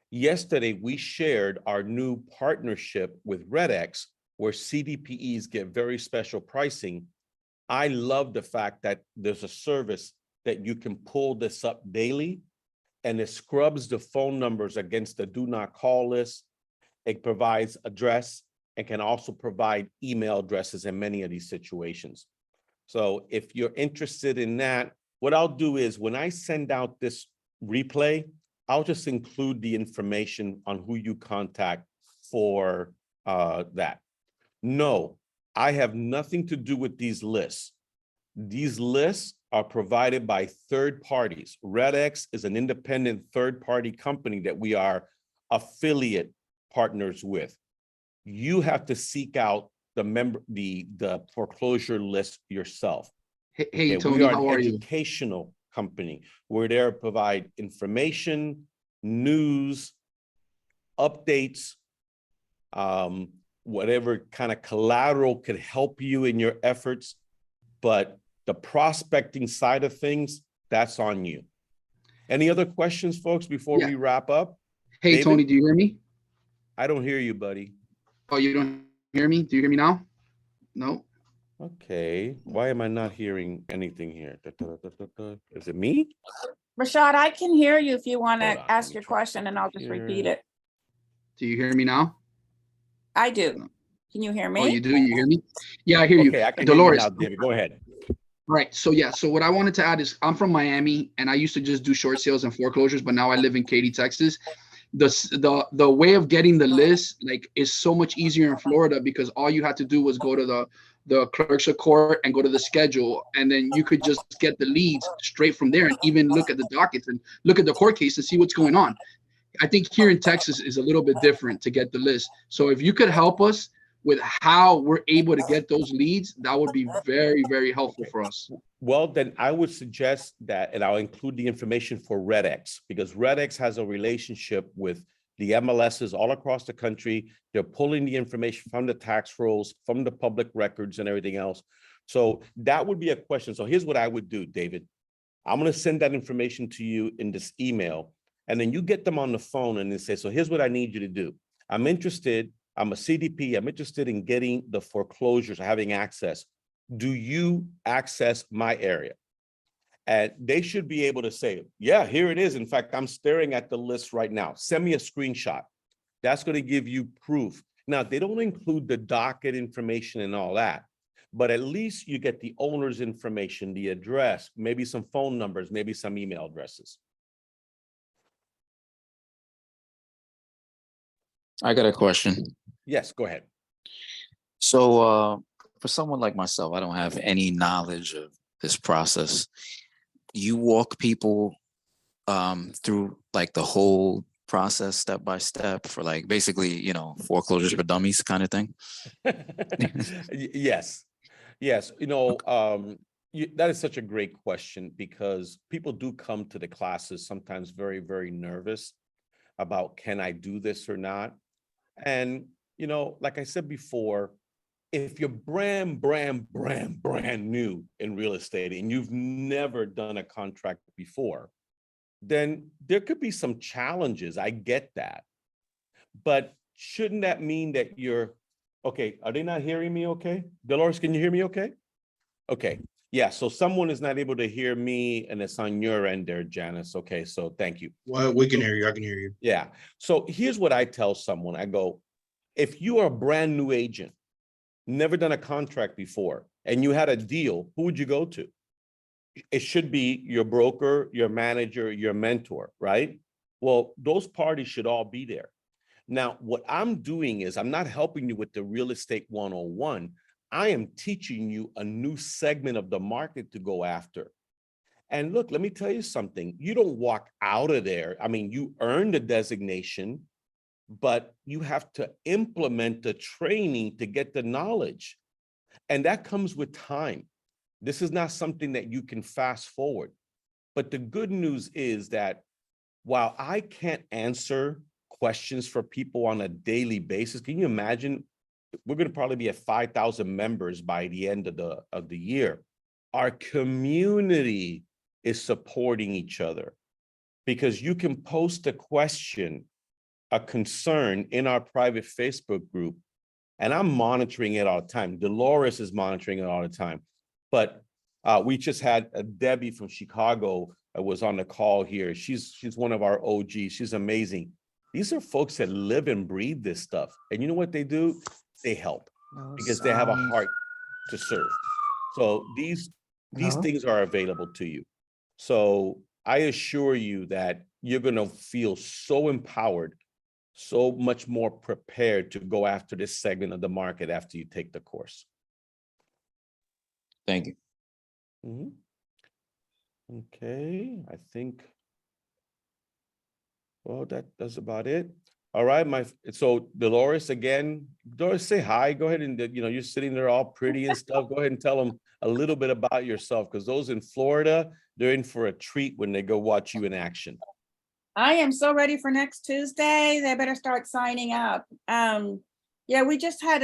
Yesterday, we shared our new partnership with RedX where CDPEs get very special pricing. I love the fact that there's a service that you can pull this up daily and it scrubs the phone numbers against the do not call list. It provides address and can also provide email addresses in many of these situations. So if you're interested in that, what I'll do is when I send out this replay, I'll just include the information on who you contact for that. No, I have nothing to do with these lists. These lists are provided by third parties. RedX is an independent third-party company that we are affiliate partners with. You have to seek out the foreclosure list yourself. Hey, Tony, we are how an are you? educational company. We're there to provide information, news, updates, whatever kind of collateral could help you in your efforts. But the prospecting side of things, that's on you. Any other questions, folks, before we wrap up? Hey, David? Tony, do you hear me? I don't hear you, buddy. Oh, you don't hear me? Do you hear me now? No. Okay, why am I not hearing anything here? Is it me? Rashad, I can hear you if you want Hold to on, let ask me your try question and I'll just here. repeat it. Do you hear me now? I do. Can you hear Oh, you me? do? You hear me? Yeah, I hear you. Okay, I can hear you Dolores. now, David. Go ahead. Right. So yeah. So what I wanted to add is I'm from Miami, and I used to just do short sales and foreclosures, but now I live in Katy, Texas. The way of getting the list like is so much easier in Florida because all you had to do was go to the clerks of court and go to the schedule, and then you could just get the leads straight from there, and even look at the dockets and look at the court case and see what's going on. I think here in Texas is a little bit different to get the list. So if you could help us with how we're able to get those leads, that would be very, very helpful for us. Well, then I would suggest that, and I'll include the information for RedX, because RedX has a relationship with the MLSs all across the country. They're pulling the information from the tax rolls, from the public records and everything else. So that would be a question. So here's what I would do, David. I'm going to send that information to you in this email, and then you get them on the phone and then say, so here's what I need you to do. I'm interested. I'm a CDP. I'm interested in getting the foreclosures, having access. Do you access my area? And they should be able to say, yeah, here it is. In fact, I'm staring at the list right now. Send me a screenshot. That's going to give you proof. Now, they don't include the docket information and all that, but at least you get the owner's information, the address, maybe some phone numbers, maybe some email addresses. I got a question. Yes, go ahead. So for someone like myself, I don't have any knowledge of this process. You walk people through like the whole process step by step for like basically, you know, foreclosures for dummies kind of thing. Yes. Yes. You know, that is such a great question because people do come to the classes sometimes very, very nervous about, can I do this or not? And, you know, like I said before, if you're brand new in real estate and you've never done a contract before, then there could be some challenges. I get that. But shouldn't that mean that you're, okay, are they not hearing me okay? Dolores, can you hear me okay? Okay, yeah, so someone is not able to hear me and it's on your end there, Janice. Okay, so thank you. Well, we can hear you. I can hear you. Yeah, so here's what I tell someone. I go, if you are a brand new agent, never done a contract before, and you had a deal, who would you go to? It should be your broker, your manager, your mentor, right? Well, those parties should all be there. Now, what I'm doing is I'm not helping you with the real estate 101. I am teaching you a new segment of the market to go after. And look, let me tell you something. You don't walk out of there. I mean, you earn the designation, but you have to implement the training to get the knowledge. And that comes with time. This is not something that you can fast forward. But the good news is that while I can't answer questions for people on a daily basis, can you imagine? We're going to probably be at 5,000 members by the end of the year. Our community is supporting each other because you can post a question, a concern in our private Facebook group, and I'm monitoring it all the time. Dolores is monitoring it all the time. But we just had Debbie from Chicago was on the call here. She's one of our OGs. She's amazing. These are folks that live and breathe this stuff. And you know what they do? They help because they have a heart to serve. So these things are available to you. So I assure you that you're going to feel so empowered, so much more prepared to go after this segment of the market after you take the course. Thank you. Mm-hmm. Okay, I think, well, that's about it. All right, so Dolores, again, Dolores, say hi. Go ahead and, you know, you're sitting there all pretty and stuff. Go ahead and tell them a little bit about yourself, because those in Florida, they're in for a treat when they go watch you in action. I am so ready for next Tuesday. They better start signing up. Yeah, we just had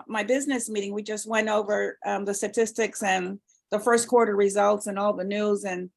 my business meeting. We just went over the statistics and the first quarter results and all the news, and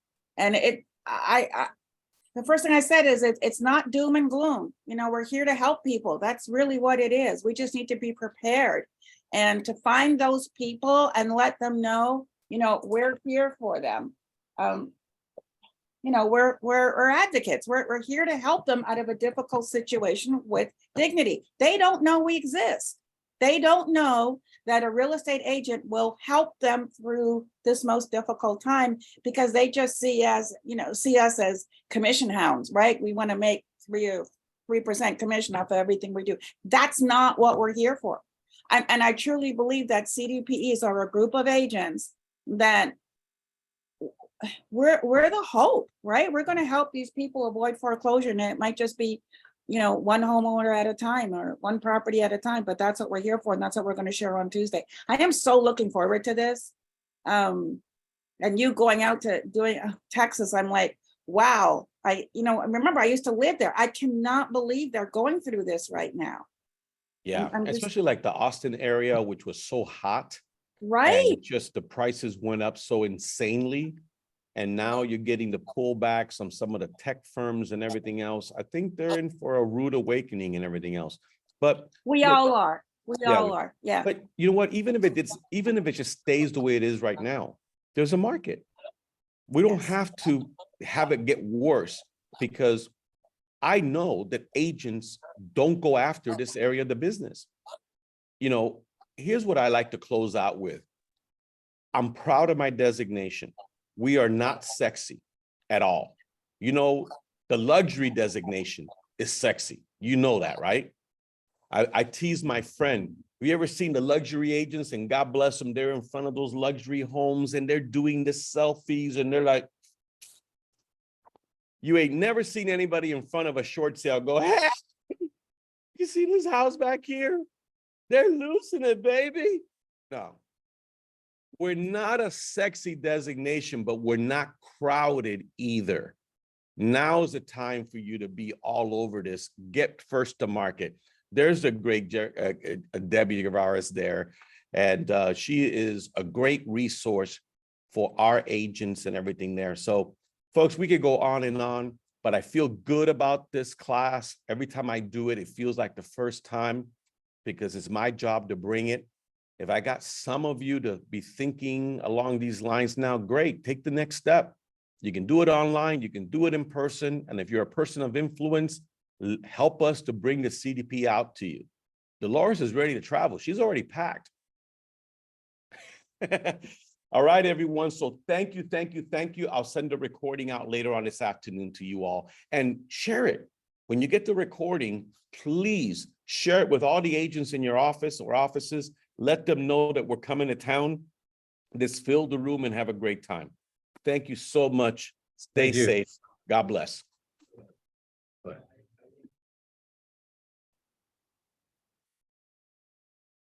the first thing I said is it's not doom and gloom. You know, we're here to help people. That's really what it is. We just need to be prepared and to find those people and let them know, you know, we're here for them. You know, we're advocates. We're here to help them out of a difficult situation with dignity. They don't know we exist. They don't know that a real estate agent will help them through this most difficult time because they just see us as commission hounds, right? We want to make 3% commission off of everything we do. That's not what we're here for. And I truly believe that CDPEs are a group of agents that we're the hope, right? We're going to help these people avoid foreclosure, and it might just be, one homeowner at a time or one property at a time, but that's what we're here for. And that's what we're going to share on Tuesday. I am so looking forward to this. And you going out to doing Texas, I'm like, wow. Remember I used to live there. I cannot believe they're going through this right now. Yeah, I'm just- especially like the Austin area, which was so hot. Right. And just the prices went up so insanely. And now you're getting the pullbacks on some of the tech firms and everything else. I think they're in for a rude awakening and everything else. But We look, all are. We Yeah, all are. Yeah. but you know what? Even if it just stays the way it is right now, there's a market. We don't Yes. have to have it get worse, because I know that agents don't go after this area of the business. Here's what I like to close out with. I'm proud of my designation. We are not sexy at all. The luxury designation is sexy. You know that, right? I tease my friend. Have you ever seen the luxury agents, and God bless them, they're in front of those luxury homes and they're doing the selfies and they're like, you ain't never seen anybody in front of a short sale go, hey, you see this house back here? They're losing it, baby. No. We're not a sexy designation, but we're not crowded either. Now is the time for you to be all over this. Get first to market. There's a great Debbie Guevara there, and she is a great resource for our agents and everything there. So, folks, we could go on, but I feel good about this class. Every time I do it, it feels like the first time, because it's my job to bring it. If I got some of you to be thinking along these lines now, great, take the next step. You can do it online, you can do it in person. And if you're a person of influence, help us to bring the CDP out to you. Dolores is ready to travel. She's already packed. All right, everyone. So thank you. I'll send the recording out later on this afternoon to you all, and share it. When you get the recording, please share it with all the agents in your office or offices. Let them know that we're coming to town. Just fill the room and have a great time. Thank you so much. Stay Thank you. safe. God bless.